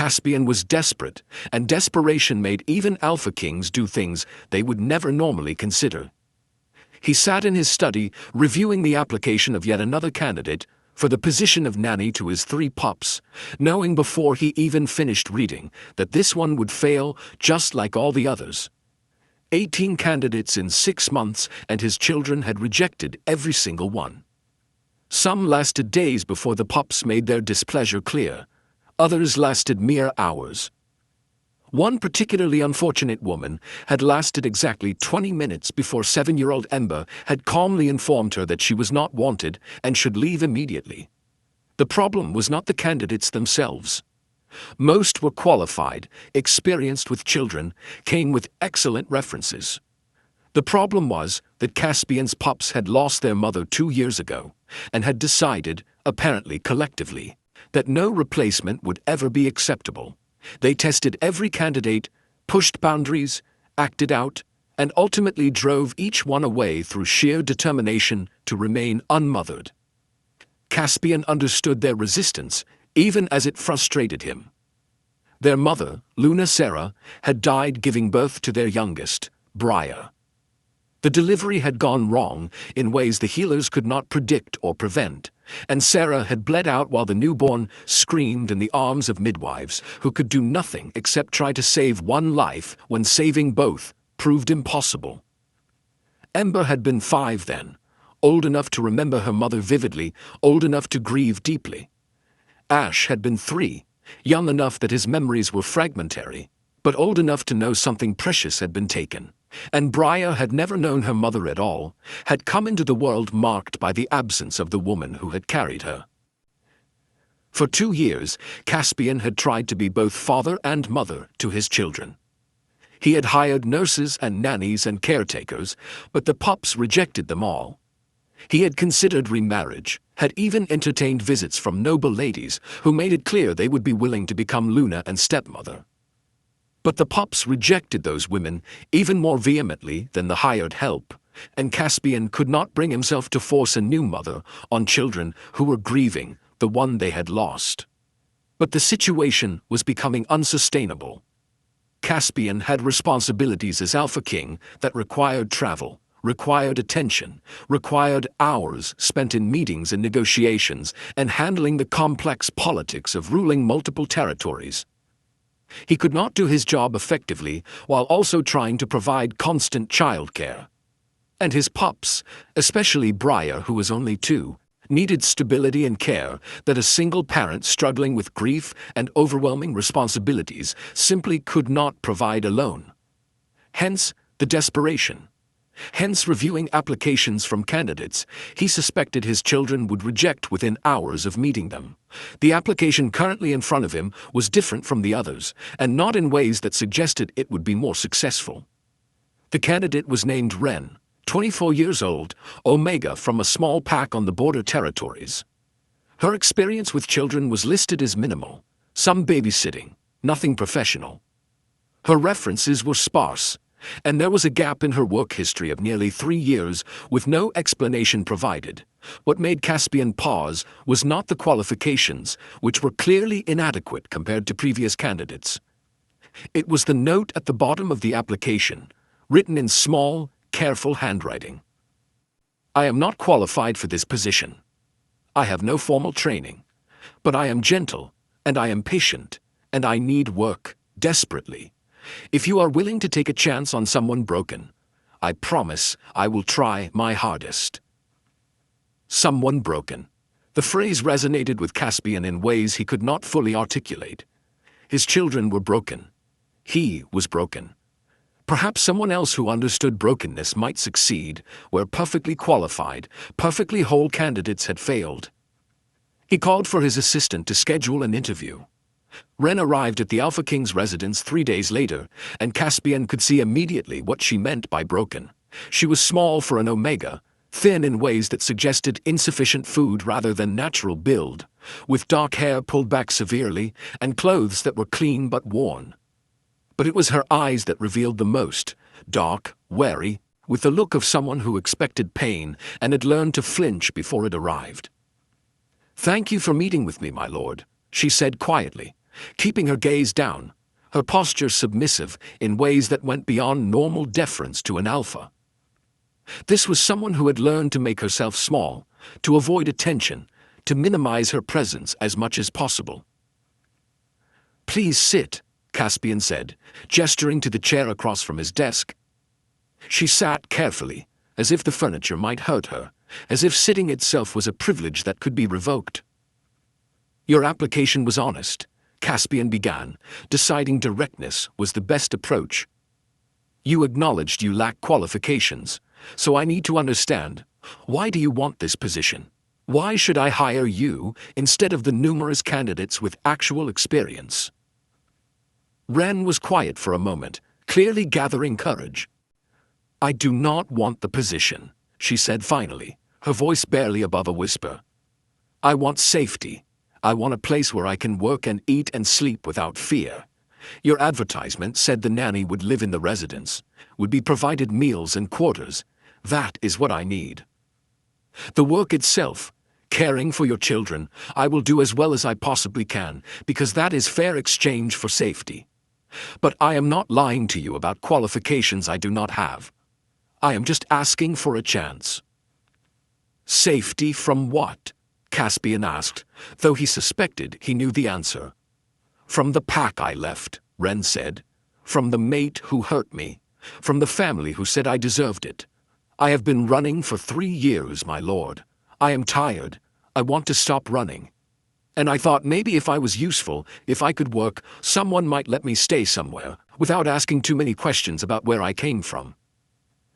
Caspian was desperate, and desperation made even alpha kings do things they would never normally consider. He sat in his study, reviewing the application of yet another candidate for the position of nanny to his 3 pups, knowing before he even finished reading that this one would fail just like all the others. 18 candidates in 6 months, and his children had rejected every single one. Some lasted days before the pups made their displeasure clear. Others lasted mere hours. One particularly unfortunate woman had lasted exactly 20 minutes before 7-year-old Ember had calmly informed her that she was not wanted and should leave immediately. The problem was not the candidates themselves. Most were qualified, experienced with children, came with excellent references. The problem was that Caspian's pups had lost their mother 2 years ago and had decided, apparently collectively, that no replacement would ever be acceptable. They tested every candidate, pushed boundaries, acted out, and ultimately drove each one away through sheer determination to remain unmothered. Caspian understood their resistance, even as it frustrated him. Their mother, Luna Sarah, had died giving birth to their youngest, Brier. The delivery had gone wrong in ways the healers could not predict or prevent, and Sarah had bled out while the newborn screamed in the arms of midwives who could do nothing except try to save one life when saving both proved impossible. Ember had been 5 then, old enough to remember her mother vividly, old enough to grieve deeply. Ash had been 3, young enough that his memories were fragmentary, but old enough to know something precious had been taken. And Brier had never known her mother at all, had come into the world marked by the absence of the woman who had carried her. For 2 years, Caspian had tried to be both father and mother to his children. He had hired nurses and nannies and caretakers, but the pups rejected them all. He had considered remarriage, had even entertained visits from noble ladies who made it clear they would be willing to become Luna and stepmother. But the pups rejected those women even more vehemently than the hired help, and Caspian could not bring himself to force a new mother on children who were grieving the one they had lost. But the situation was becoming unsustainable. Caspian had responsibilities as Alpha King that required travel, required attention, required hours spent in meetings and negotiations, and handling the complex politics of ruling multiple territories. He could not do his job effectively while also trying to provide constant childcare. And his pups, especially Brier, who was only 2, needed stability and care that a single parent struggling with grief and overwhelming responsibilities simply could not provide alone. Hence the desperation. Hence reviewing applications from candidates he suspected his children would reject within hours of meeting them. The application currently in front of him was different from the others, and not in ways that suggested it would be more successful. The candidate was named Wren, 24 years old, Omega from a small pack on the border territories. Her experience with children was listed as minimal, some babysitting, nothing professional. Her references were sparse, and there was a gap in her work history of nearly 3 years with no explanation provided. What made Caspian pause was not the qualifications, which were clearly inadequate compared to previous candidates. It was the note at the bottom of the application, written in small, careful handwriting. I am not qualified for this position. I have no formal training, but I am gentle, and I am patient, and I need work, desperately. If you are willing to take a chance on someone broken, I promise I will try my hardest. Someone broken. The phrase resonated with Caspian in ways he could not fully articulate. His children were broken. He was broken. Perhaps someone else who understood brokenness might succeed, where perfectly qualified, perfectly whole candidates had failed. He called for his assistant to schedule an interview. Wren arrived at the Alpha King's residence 3 days later, and Caspian could see immediately what she meant by broken. She was small for an Omega, thin in ways that suggested insufficient food rather than natural build, with dark hair pulled back severely and clothes that were clean but worn. But it was her eyes that revealed the most, dark, wary, with the look of someone who expected pain and had learned to flinch before it arrived. "Thank you for meeting with me, my lord," she said quietly, keeping her gaze down, her posture submissive in ways that went beyond normal deference to an alpha. This was someone who had learned to make herself small, to avoid attention, to minimize her presence as much as possible. "Please sit," Caspian said, gesturing to the chair across from his desk. She sat carefully, as if the furniture might hurt her, as if sitting itself was a privilege that could be revoked. "Your application was honest," Caspian began, deciding directness was the best approach. "You acknowledged you lack qualifications, so I need to understand, why do you want this position? Why should I hire you instead of the numerous candidates with actual experience?" Wren was quiet for a moment, clearly gathering courage. "I do not want the position," she said finally, her voice barely above a whisper. "I want safety. I want a place where I can work and eat and sleep without fear. Your advertisement said the nanny would live in the residence, would be provided meals and quarters. That is what I need. The work itself, caring for your children, I will do as well as I possibly can, because that is fair exchange for safety. But I am not lying to you about qualifications I do not have. I am just asking for a chance." "Safety from what?" Caspian asked, though he suspected he knew the answer. "From the pack I left," Wren said. "From the mate who hurt me. From the family who said I deserved it. I have been running for 3 years, my lord. I am tired. I want to stop running. And I thought maybe if I was useful, if I could work, someone might let me stay somewhere, without asking too many questions about where I came from."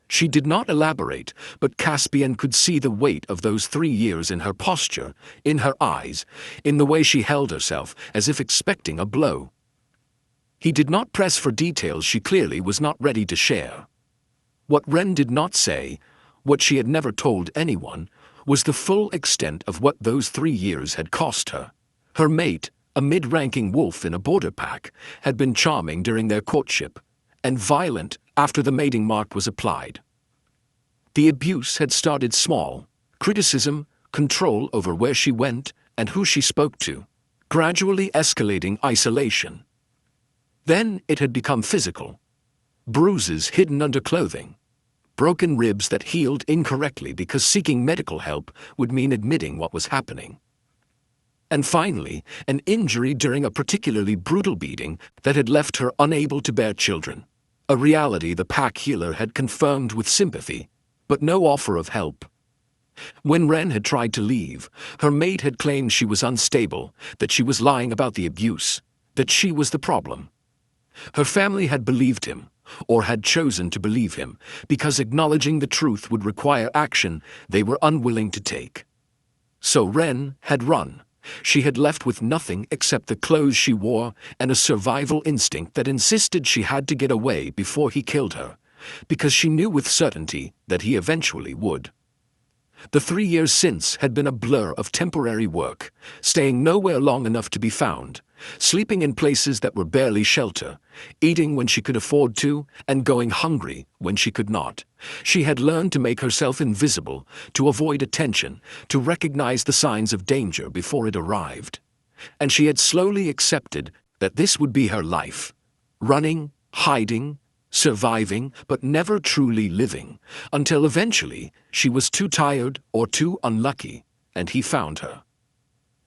She did not elaborate, but Caspian could see the weight of those 3 years in her posture, in her eyes, in the way she held herself, as if expecting a blow. He did not press for details she clearly was not ready to share. What Wren did not say, what she had never told anyone, was the full extent of what those 3 years had cost her. Her mate, a mid-ranking wolf in a border pack, had been charming during their courtship, and violent after the mating mark was applied. The abuse had started small: criticism, control over where she went and who she spoke to, gradually escalating isolation. Then it had become physical: bruises hidden under clothing, broken ribs that healed incorrectly because seeking medical help would mean admitting what was happening. And finally, an injury during a particularly brutal beating that had left her unable to bear children. A reality the pack healer had confirmed with sympathy, but no offer of help. When Wren had tried to leave, her mate had claimed she was unstable, that she was lying about the abuse, that she was the problem. Her family had believed him, or had chosen to believe him, because acknowledging the truth would require action they were unwilling to take. So Wren had run. She had left with nothing except the clothes she wore and a survival instinct that insisted she had to get away before he killed her, because she knew with certainty that he eventually would. The 3 years since had been a blur of temporary work, staying nowhere long enough to be found, sleeping in places that were barely shelter, eating when she could afford to, and going hungry when she could not. She had learned to make herself invisible, to avoid attention, to recognize the signs of danger before it arrived. And she had slowly accepted that this would be her life: running, hiding, surviving, but never truly living, until eventually she was too tired or too unlucky, and he found her.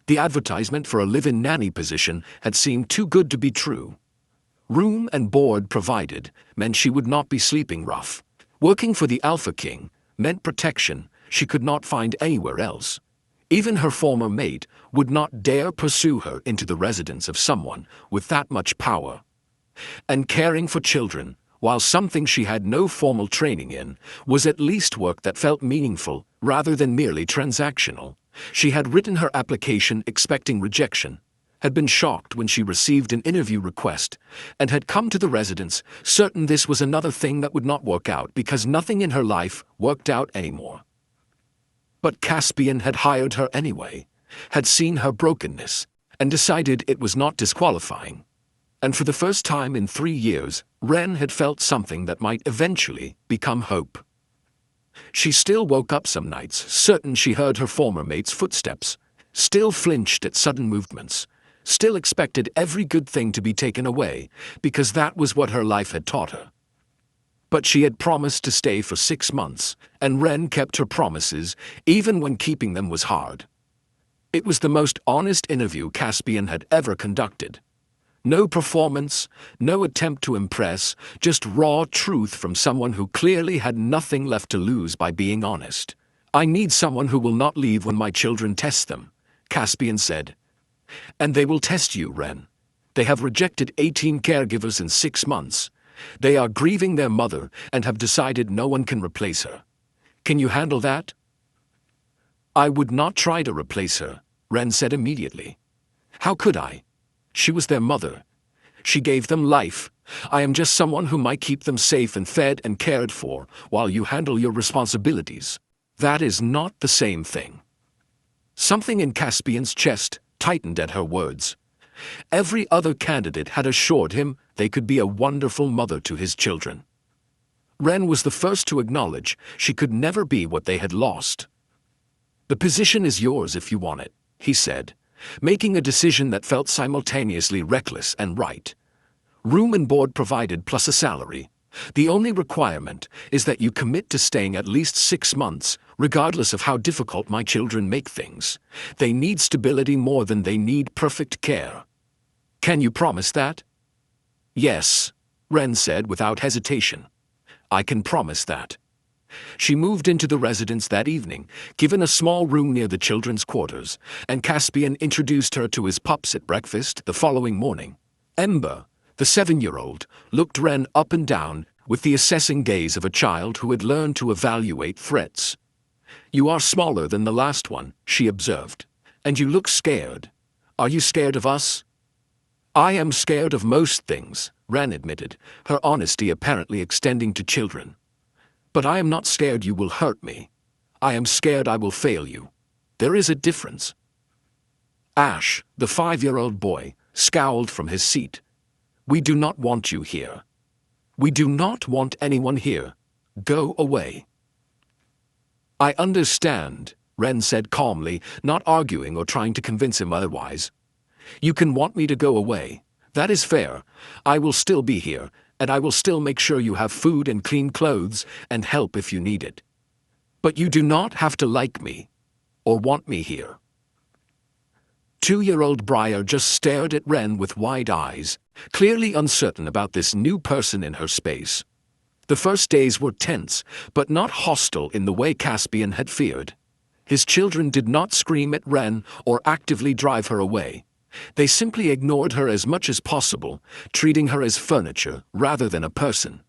The advertisement for a live-in nanny position had seemed too good to be true. Room and board provided meant she would not be sleeping rough. Working for the Alpha King meant protection she could not find anywhere else. Even her former mate would not dare pursue her into the residence of someone with that much power. And caring for children, while something she had no formal training in, was at least work that felt meaningful rather than merely transactional. She had written her application expecting rejection, had been shocked when she received an interview request, and had come to the residence certain this was another thing that would not work out because nothing in her life worked out anymore. But Caspian had hired her anyway, had seen her brokenness, and decided it was not disqualifying. And for the first time in 3 years, Wren had felt something that might eventually become hope. She still woke up some nights certain she heard her former mate's footsteps, still flinched at sudden movements, still expected every good thing to be taken away, because that was what her life had taught her. But she had promised to stay for 6 months, and Wren kept her promises, even when keeping them was hard. It was the most honest interview Caspian had ever conducted. No performance, no attempt to impress, just raw truth from someone who clearly had nothing left to lose by being honest. "I need someone who will not leave when my children test them," Caspian said. "And they will test you, Wren. They have rejected 18 caregivers in 6 months. They are grieving their mother and have decided no one can replace her. Can you handle that?" "I would not try to replace her," Wren said immediately. "How could I? She was their mother. She gave them life. I am just someone who might keep them safe and fed and cared for while you handle your responsibilities. That is not the same thing." Something in Caspian's chest tightened at her words. Every other candidate had assured him they could be a wonderful mother to his children. Wren was the first to acknowledge she could never be what they had lost. "The position is yours if you want it," he said, making a decision that felt simultaneously reckless and right. "Room and board provided plus a salary. The only requirement is that you commit to staying at least 6 months, regardless of how difficult my children make things. They need stability more than they need perfect care. Can you promise that?" "Yes," Wren said without hesitation. "I can promise that." She moved into the residence that evening, given a small room near the children's quarters, and Caspian introduced her to his pups at breakfast the following morning. Ember, the 7-year-old, looked Wren up and down with the assessing gaze of a child who had learned to evaluate threats. "You are smaller than the last one," she observed, "and you look scared. Are you scared of us?" "I am scared of most things," Wren admitted, her honesty apparently extending to children. "But I am not scared you will hurt me. I am scared I will fail you. There is a difference." Ash, the 5-year-old boy, scowled from his seat. "We do not want you here. We do not want anyone here. Go away." "I understand," Wren said calmly, not arguing or trying to convince him otherwise. "You can want me to go away. That is fair. I will still be here, and I will still make sure you have food and clean clothes and help if you need it. But you do not have to like me or want me here." 2-year-old Brier just stared at Wren with wide eyes, clearly uncertain about this new person in her space. The first days were tense, but not hostile in the way Caspian had feared. His children did not scream at Wren or actively drive her away. They simply ignored her as much as possible, treating her as furniture rather than a person.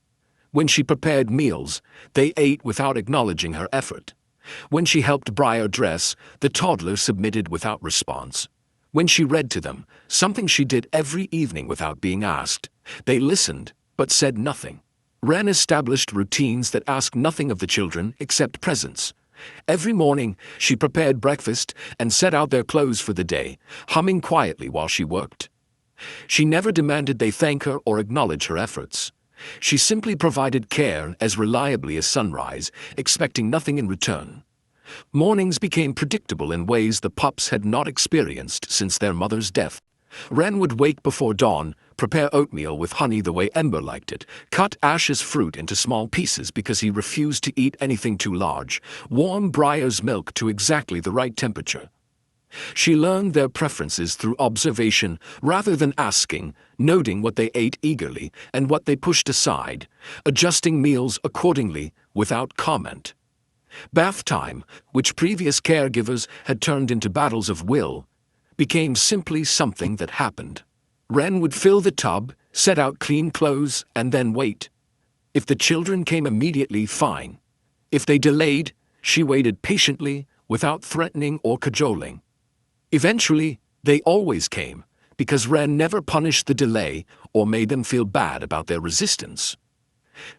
When she prepared meals, they ate without acknowledging her effort. When she helped Brier dress, the toddler submitted without response. When she read to them, something she did every evening without being asked, they listened but said nothing. Wren established routines that asked nothing of the children except presence. Every morning, she prepared breakfast and set out their clothes for the day, humming quietly while she worked. She never demanded they thank her or acknowledge her efforts. She simply provided care as reliably as sunrise, expecting nothing in return. Mornings became predictable in ways the pups had not experienced since their mother's death. Wren would wake before dawn, prepare oatmeal with honey the way Ember liked it, cut Ash's fruit into small pieces because he refused to eat anything too large, warm Brier's milk to exactly the right temperature. She learned their preferences through observation rather than asking, noting what they ate eagerly and what they pushed aside, adjusting meals accordingly without comment. Bath time, which previous caregivers had turned into battles of will, became simply something that happened. Wren would fill the tub, set out clean clothes, and then wait. If the children came immediately, fine. If they delayed, she waited patiently, without threatening or cajoling. Eventually, they always came, because Wren never punished the delay or made them feel bad about their resistance.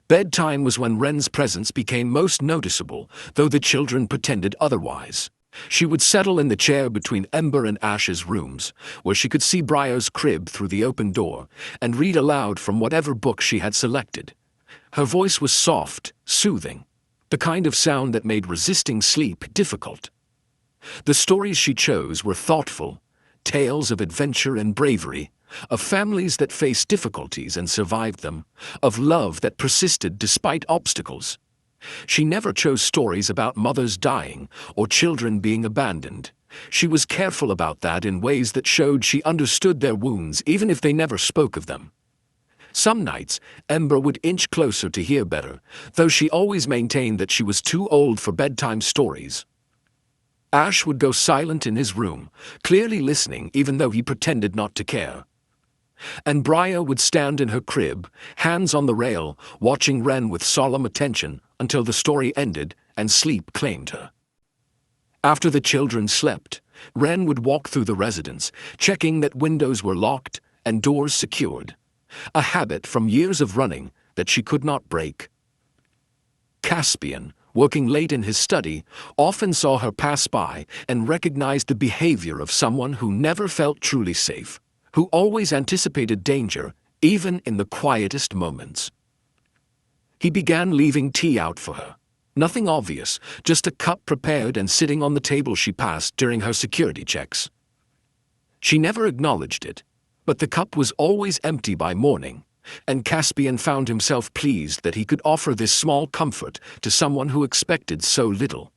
Bedtime was when Wren's presence became most noticeable, though the children pretended otherwise. She would settle in the chair between Ember and Ash's rooms, where she could see Brier's crib through the open door, and read aloud from whatever book she had selected. Her voice was soft, soothing, the kind of sound that made resisting sleep difficult. The stories she chose were thoughtful, tales of adventure and bravery, of families that faced difficulties and survived them, of love that persisted despite obstacles. She never chose stories about mothers dying or children being abandoned. She was careful about that in ways that showed she understood their wounds even if they never spoke of them. Some nights, Ember would inch closer to hear better, though she always maintained that she was too old for bedtime stories. Ash would go silent in his room, clearly listening even though he pretended not to care. And Brier would stand in her crib, hands on the rail, watching Wren with solemn attention until the story ended and sleep claimed her. After the children slept, Wren would walk through the residence, checking that windows were locked and doors secured, a habit from years of running that she could not break. Caspian, working late in his study, often saw her pass by and recognized the behavior of someone who never felt truly safe, who always anticipated danger, even in the quietest moments. He began leaving tea out for her. Nothing obvious, just a cup prepared and sitting on the table she passed during her security checks. She never acknowledged it, but the cup was always empty by morning, and Caspian found himself pleased that he could offer this small comfort to someone who expected so little.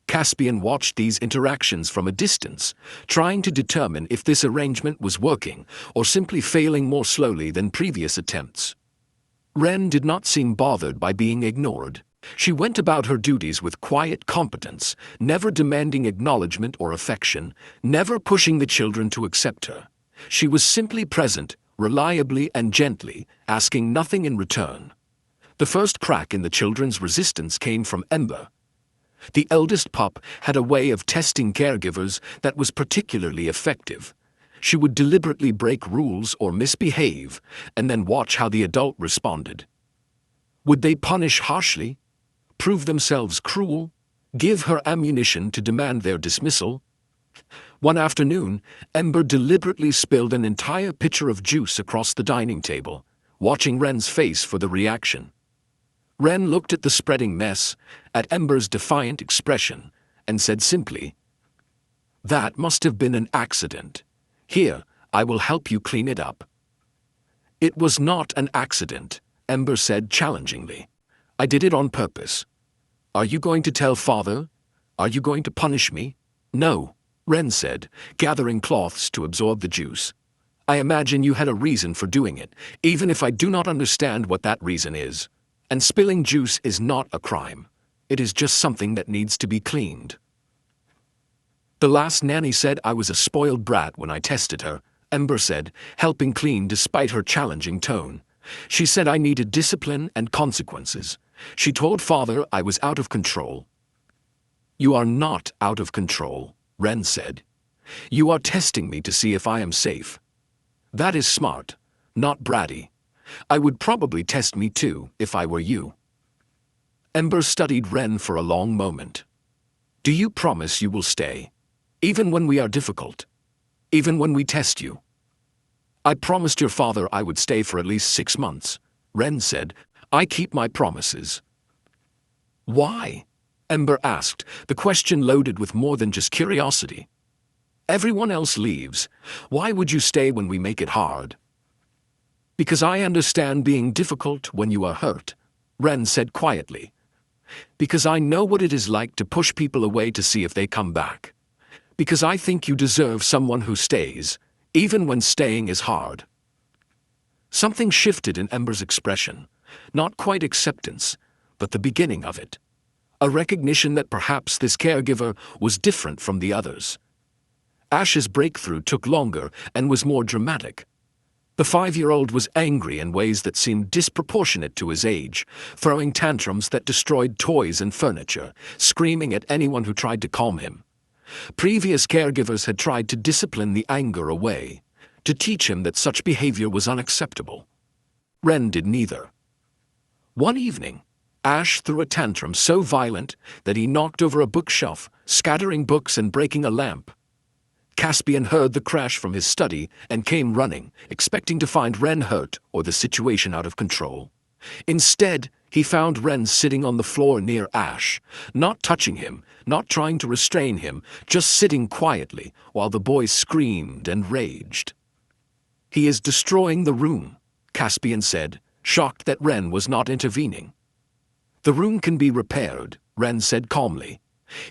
Caspian watched these interactions from a distance, trying to determine if this arrangement was working or simply failing more slowly than previous attempts. Wren did not seem bothered by being ignored. She went about her duties with quiet competence, never demanding acknowledgement or affection, never pushing the children to accept her. She was simply present, reliably and gently, asking nothing in return. The first crack in the children's resistance came from Ember. The eldest pup had a way of testing caregivers that was particularly effective. She would deliberately break rules or misbehave, and then watch how the adult responded. Would they punish harshly? Prove themselves cruel? Give her ammunition to demand their dismissal? One afternoon, Ember deliberately spilled an entire pitcher of juice across the dining table, watching Wren's face for the reaction. Wren looked at the spreading mess, at Ember's defiant expression, and said simply, "That must have been an accident. Here, I will help you clean it up." "It was not an accident," Ember said challengingly. "I did it on purpose. Are you going to tell Father? Are you going to punish me?" "No," Wren said, gathering cloths to absorb the juice. "I imagine you had a reason for doing it, even if I do not understand what that reason is. And spilling juice is not a crime. It is just something that needs to be cleaned." "The last nanny said I was a spoiled brat when I tested her," Ember said, helping clean despite her challenging tone. "She said I needed discipline and consequences. She told Father I was out of control." "You are not out of control," Wren said. "You are testing me to see if I am safe. That is smart, not bratty. I would probably test me too, if I were you." Ember studied Wren for a long moment. "Do you promise you will stay? Even when we are difficult? Even when we test you?" "I promised your father I would stay for at least 6 months," Wren said. "I keep my promises." "Why?" Ember asked, the question loaded with more than just curiosity. "Everyone else leaves. Why would you stay when we make it hard?" "Because I understand being difficult when you are hurt," Wren said quietly. "Because I know what it is like to push people away to see if they come back. Because I think you deserve someone who stays, even when staying is hard." Something shifted in Ember's expression, not quite acceptance, but the beginning of it. A recognition that perhaps this caregiver was different from the others. Ash's breakthrough took longer and was more dramatic. The 5-year-old was angry in ways that seemed disproportionate to his age, throwing tantrums that destroyed toys and furniture, screaming at anyone who tried to calm him. Previous caregivers had tried to discipline the anger away, to teach him that such behavior was unacceptable. Wren did neither. One evening, Ash threw a tantrum so violent that he knocked over a bookshelf, scattering books and breaking a lamp. Caspian heard the crash from his study and came running, expecting to find Wren hurt or the situation out of control. Instead, He found Ren sitting on the floor near Ash, not touching him, not trying to restrain him, just sitting quietly while the boy screamed and raged. "He is destroying the room," Caspian said, shocked that Ren was not intervening. "The room can be repaired," Ren said calmly.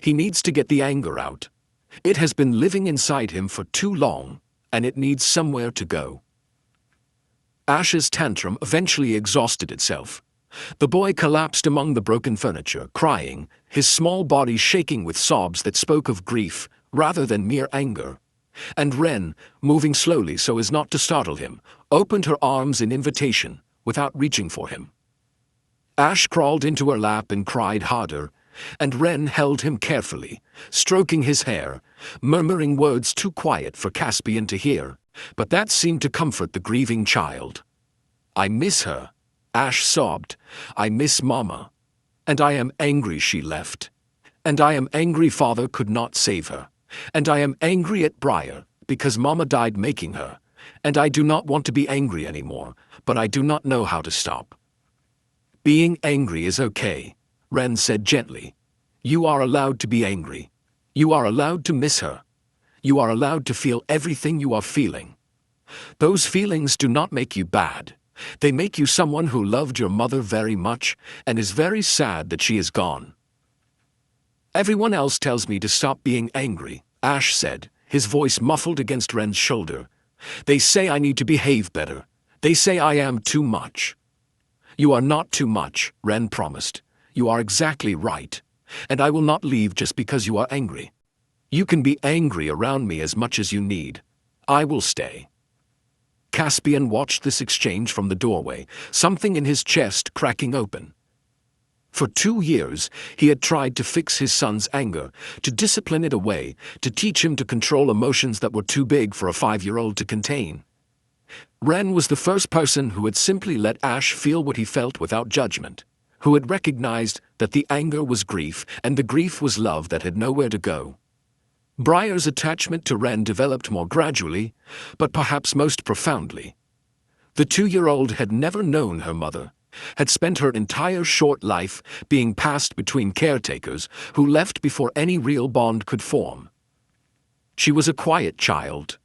"He needs to get the anger out. It has been living inside him for too long, and it needs somewhere to go." Ash's tantrum eventually exhausted itself. The boy collapsed among the broken furniture, crying, his small body shaking with sobs that spoke of grief rather than mere anger. And Ren, moving slowly so as not to startle him, opened her arms in invitation without reaching for him. Ash crawled into her lap and cried harder, and Ren held him carefully, stroking his hair, murmuring words too quiet for Caspian to hear, but that seemed to comfort the grieving child. "I miss her," Ash sobbed. "I miss Mama. And I am angry she left. And I am angry Father could not save her. And I am angry at Brier, because Mama died making her. And I do not want to be angry anymore, but I do not know how to stop." "Being angry is okay," Ren said gently. "You are allowed to be angry. You are allowed to miss her. You are allowed to feel everything you are feeling. Those feelings do not make you bad. They make you someone who loved your mother very much and is very sad that she is gone." "Everyone else tells me to stop being angry," Ash said, his voice muffled against Ren's shoulder. "They say I need to behave better. They say I am too much." "You are not too much," Ren promised. "You are exactly right. And I will not leave just because you are angry. You can be angry around me as much as you need. I will stay." Caspian watched this exchange from the doorway, something in his chest cracking open. For 2 years, he had tried to fix his son's anger, to discipline it away, to teach him to control emotions that were too big for a 5-year-old to contain. Ren was the first person who had simply let Ash feel what he felt without judgment, who had recognized that the anger was grief and the grief was love that had nowhere to go. Brier's attachment to Ren developed more gradually, but perhaps most profoundly. The 2-year-old had never known her mother, had spent her entire short life being passed between caretakers who left before any real bond could form. She was a quiet child,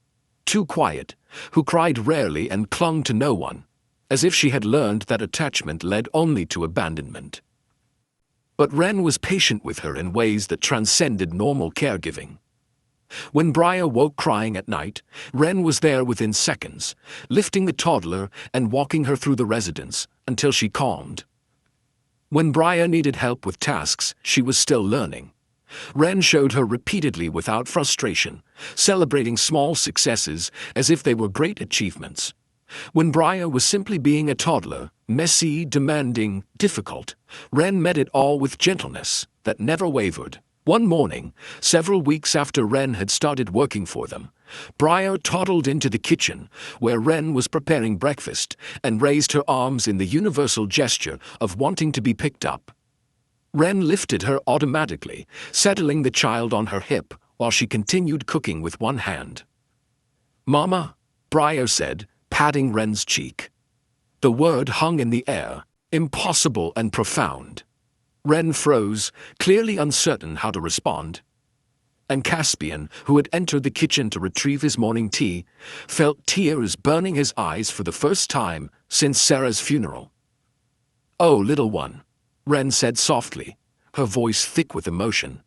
too quiet, who cried rarely and clung to no one, as if she had learned that attachment led only to abandonment. But Ren was patient with her in ways that transcended normal caregiving. When Brier woke crying at night, Ren was there within seconds, lifting the toddler and walking her through the residence until she calmed. When Brier needed help with tasks she was still learning, Ren showed her repeatedly without frustration, celebrating small successes as if they were great achievements. When Brier was simply being a toddler, messy, demanding, difficult, Ren met it all with gentleness that never wavered. One morning, several weeks after Ren had started working for them, Brier toddled into the kitchen, where Ren was preparing breakfast, and raised her arms in the universal gesture of wanting to be picked up. Ren lifted her automatically, settling the child on her hip while she continued cooking with one hand. "Mama," Brier said, patting Ren's cheek. The word hung in the air, impossible and profound. Ren froze, clearly uncertain how to respond. And Caspian, who had entered the kitchen to retrieve his morning tea, felt tears burning his eyes for the first time since Sarah's funeral. "Oh, little one," Ren said softly, her voice thick with emotion.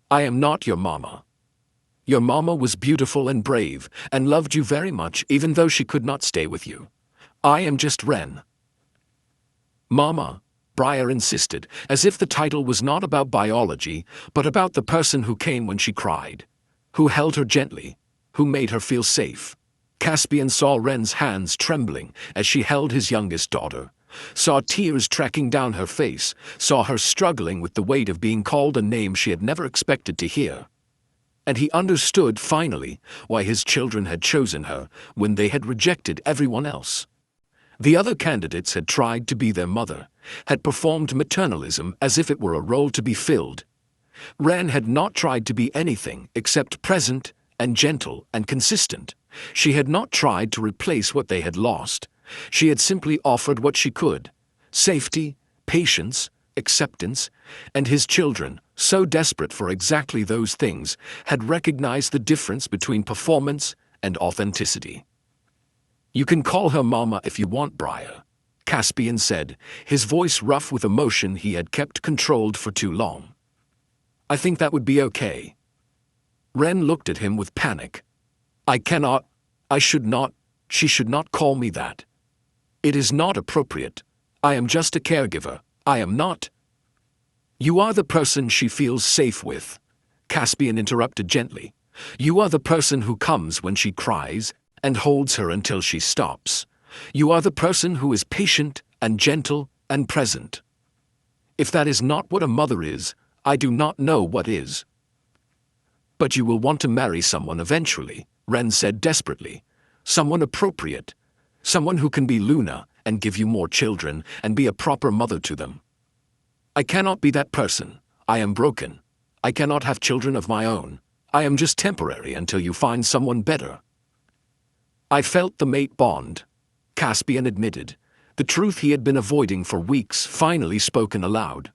"I am not your mama. Your mama was beautiful and brave and loved you very much even though she could not stay with you. I am just Ren." "Mama," Brier insisted, as if the title was not about biology, but about the person who came when she cried, who held her gently, who made her feel safe. Caspian saw Ren's hands trembling as she held his youngest daughter, saw tears tracking down her face, saw her struggling with the weight of being called a name she had never expected to hear. And he understood, finally, why his children had chosen her when they had rejected everyone else. The other candidates had tried to be their mother, had performed maternalism as if it were a role to be filled. Ren had not tried to be anything except present and gentle and consistent. She had not tried to replace what they had lost. She had simply offered what she could, safety, patience, acceptance, and his children, so desperate for exactly those things, had recognized the difference between performance and authenticity. "You can call her Mama if you want, Brier," Caspian said, his voice rough with emotion he had kept controlled for too long. "I think that would be okay." Wren looked at him with panic. "I cannot, I should not, she should not call me that. It is not appropriate. I am just a caregiver, I am not." "You are the person she feels safe with," Caspian interrupted gently. "You are the person who comes when she cries and holds her until she stops. You are the person who is patient and gentle and present. If that is not what a mother is, I do not know what is." "But you will want to marry someone eventually," Wren said desperately. "Someone appropriate. Someone who can be Luna and give you more children and be a proper mother to them." "I cannot be that person. I am broken. I cannot have children of my own. I am just temporary until you find someone better." "I felt the mate bond," Caspian admitted, the truth he had been avoiding for weeks finally spoken aloud.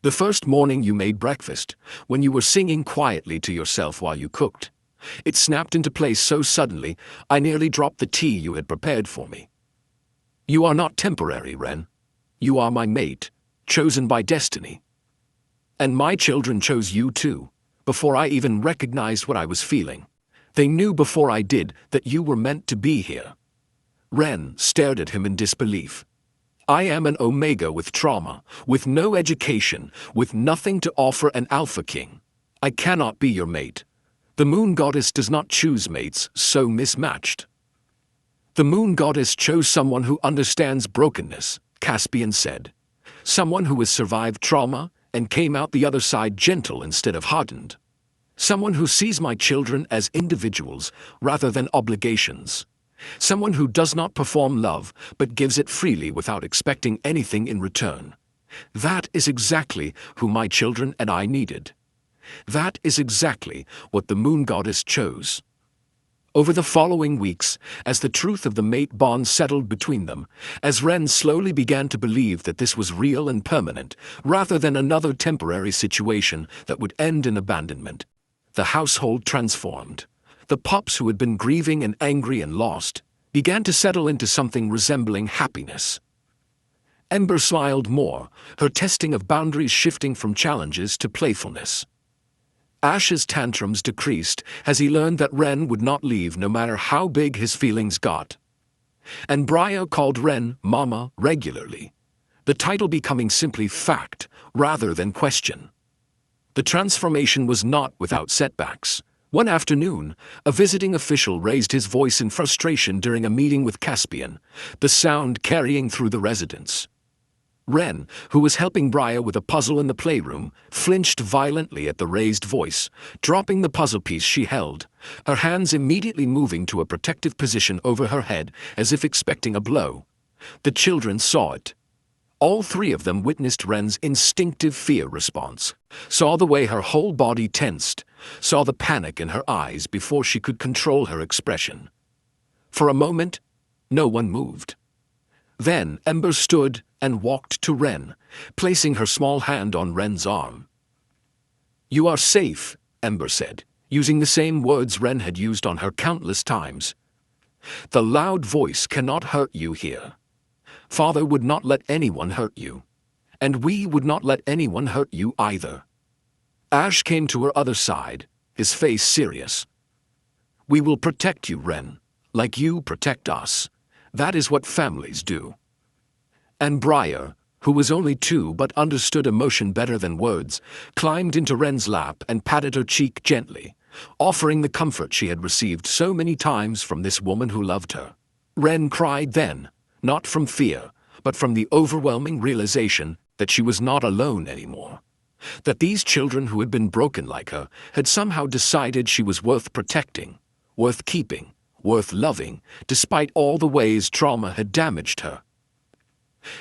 "The first morning you made breakfast, when you were singing quietly to yourself while you cooked. It snapped into place so suddenly, I nearly dropped the tea you had prepared for me. You are not temporary, Wren. You are my mate, chosen by destiny. And my children chose you too, before I even recognized what I was feeling. They knew before I did that you were meant to be here." Wren stared at him in disbelief. "I am an Omega with trauma, with no education, with nothing to offer an Alpha King. I cannot be your mate. The Moon Goddess does not choose mates so mismatched." "The Moon Goddess chose someone who understands brokenness," Caspian said. "Someone who has survived trauma and came out the other side gentle instead of hardened. Someone who sees my children as individuals rather than obligations. Someone who does not perform love but gives it freely without expecting anything in return. That is exactly who my children and I needed. That is exactly what the Moon Goddess chose." Over the following weeks, as the truth of the mate bond settled between them, as Wren slowly began to believe that this was real and permanent, rather than another temporary situation that would end in abandonment, the household transformed. The pups who had been grieving and angry and lost began to settle into something resembling happiness. Ember smiled more, her testing of boundaries shifting from challenges to playfulness. Ash's tantrums decreased as he learned that Wren would not leave no matter how big his feelings got. And Brier called Wren Mama regularly, the title becoming simply fact rather than question. The transformation was not without setbacks. One afternoon, a visiting official raised his voice in frustration during a meeting with Caspian, the sound carrying through the residence. Wren, who was helping Brier with a puzzle in the playroom, flinched violently at the raised voice, dropping the puzzle piece she held, her hands immediately moving to a protective position over her head as if expecting a blow. The children saw it. All three of them witnessed Wren's instinctive fear response, saw the way her whole body tensed, saw the panic in her eyes before she could control her expression. For a moment, no one moved. Then Ember stood and walked to Wren, placing her small hand on Wren's arm. "You are safe," Ember said, using the same words Wren had used on her countless times. "The loud voice cannot hurt you here. Father would not let anyone hurt you. And we would not let anyone hurt you either." Ash came to her other side, his face serious. "We will protect you, Wren, like you protect us. That is what families do." And Brier, who was only 2 but understood emotion better than words, climbed into Wren's lap and patted her cheek gently, offering the comfort she had received so many times from this woman who loved her. Wren cried then, not from fear, but from the overwhelming realization that she was not alone anymore. That these children who had been broken like her had somehow decided she was worth protecting, worth keeping, worth loving, despite all the ways trauma had damaged her.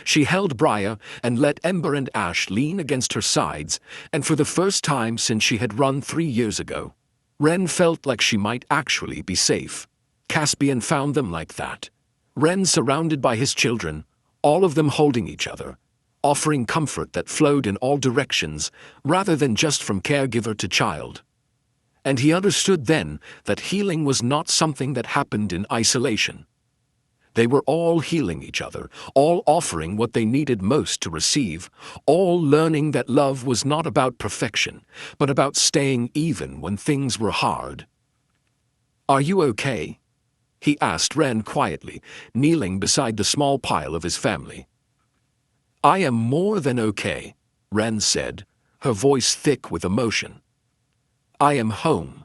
She held Brier and let Ember and Ash lean against her sides, and for the first time since she had run 3 years ago, Wren felt like she might actually be safe. Caspian found them like that. Wren surrounded by his children, all of them holding each other, offering comfort that flowed in all directions rather than just from caregiver to child. And he understood then that healing was not something that happened in isolation. They were all healing each other, all offering what they needed most to receive, all learning that love was not about perfection, but about staying even when things were hard. "Are you okay?" he asked Ren quietly, kneeling beside the small pile of his family. "I am more than okay," Ren said, her voice thick with emotion. "I am home."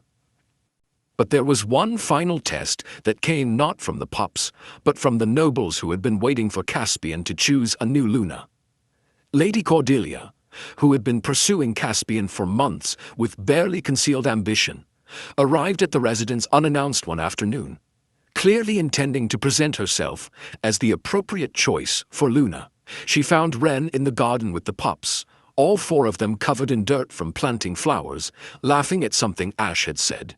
But there was one final test that came not from the pups, but from the nobles who had been waiting for Caspian to choose a new Luna. Lady Cordelia, who had been pursuing Caspian for months with barely concealed ambition, arrived at the residence unannounced one afternoon, clearly intending to present herself as the appropriate choice for Luna. She found Ren in the garden with the pups, all four of them covered in dirt from planting flowers, laughing at something Ash had said.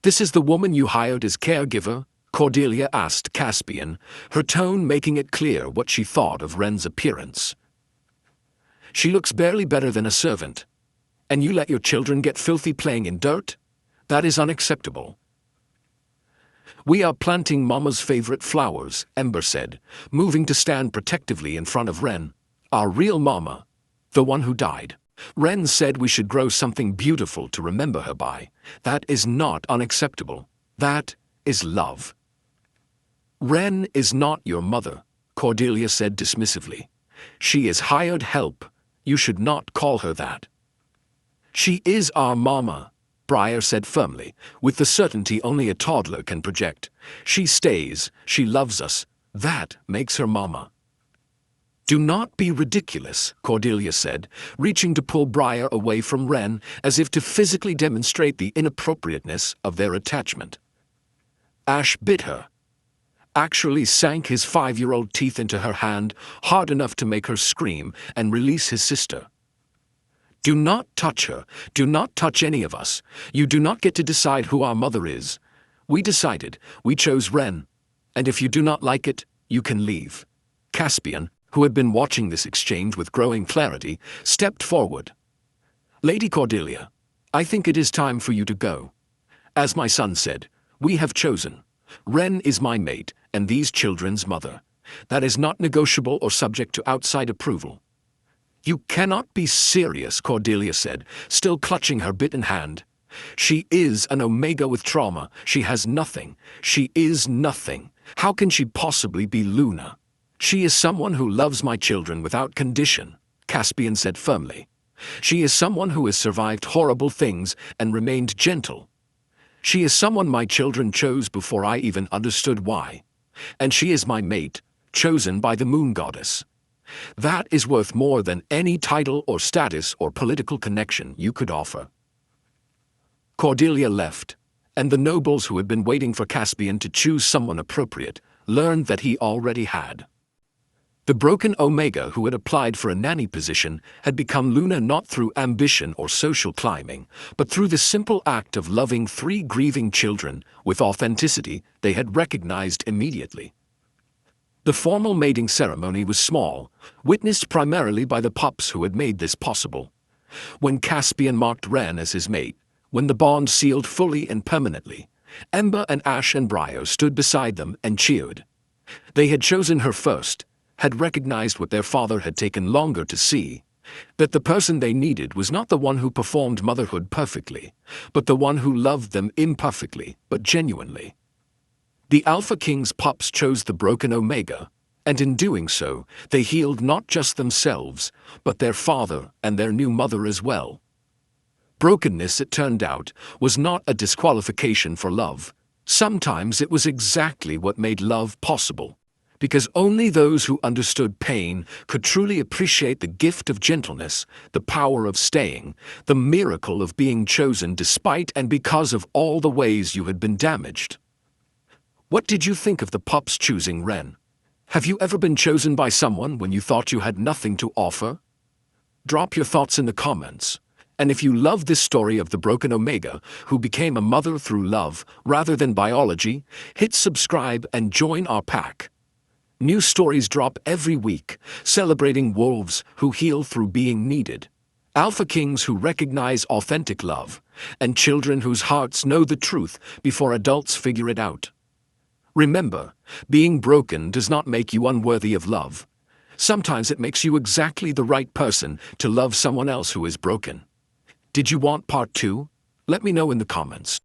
"This is the woman you hired as caregiver?" Cordelia asked Caspian, her tone making it clear what she thought of Ren's appearance. "She looks barely better than a servant. And you let your children get filthy playing in dirt? That is unacceptable." "We are planting Mama's favorite flowers," Ember said, moving to stand protectively in front of Ren. "Our real Mama, the one who died. Ren said we should grow something beautiful to remember her by. That is not unacceptable. That is love." "Ren is not your mother," Cordelia said dismissively. "She is hired help. You should not call her that." "She is our Mama," Brier said firmly, with the certainty only a toddler can project. "She stays, she loves us. That makes her Mama." "Do not be ridiculous," Cordelia said, reaching to pull Brier away from Ren as if to physically demonstrate the inappropriateness of their attachment. Ash bit her. Actually sank his 5-year-old teeth into her hand hard enough to make her scream and release his sister. "Do not touch her. Do not touch any of us. You do not get to decide who our mother is. We decided. We chose Ren. And if you do not like it, you can leave." Caspian, who had been watching this exchange with growing clarity, stepped forward. "Lady Cordelia, I think it is time for you to go. As my son said, we have chosen. Ren is my mate and these children's mother. That is not negotiable or subject to outside approval." "You cannot be serious," Cordelia said, still clutching her bitten hand. "She is an Omega with trauma. She has nothing. She is nothing. How can she possibly be Luna?" "She is someone who loves my children without condition," Caspian said firmly. "She is someone who has survived horrible things and remained gentle. She is someone my children chose before I even understood why. And she is my mate, chosen by the moon goddess. That is worth more than any title or status or political connection you could offer." Cordelia left, and the nobles who had been waiting for Caspian to choose someone appropriate learned that he already had. The broken Omega who had applied for a nanny position had become Luna not through ambition or social climbing, but through the simple act of loving 3 grieving children with authenticity they had recognized immediately. The formal mating ceremony was small, witnessed primarily by the pups who had made this possible. When Caspian marked Ren as his mate, when the bond sealed fully and permanently, Ember and Ash and Brier stood beside them and cheered. They had chosen her first, had recognized what their father had taken longer to see, that the person they needed was not the one who performed motherhood perfectly, but the one who loved them imperfectly but genuinely. The Alpha King's pups chose the broken Omega, and in doing so, they healed not just themselves, but their father and their new mother as well. Brokenness, it turned out, was not a disqualification for love. Sometimes it was exactly what made love possible, because only those who understood pain could truly appreciate the gift of gentleness, the power of staying, the miracle of being chosen despite and because of all the ways you had been damaged. What did you think of the pups choosing Ren? Have you ever been chosen by someone when you thought you had nothing to offer? Drop your thoughts in the comments. And if you love this story of the broken Omega who became a mother through love rather than biology, hit subscribe and join our pack. New stories drop every week, celebrating wolves who heal through being needed, alpha kings who recognize authentic love, and children whose hearts know the truth before adults figure it out. Remember, being broken does not make you unworthy of love. Sometimes it makes you exactly the right person to love someone else who is broken. Did you want part 2? Let me know in the comments.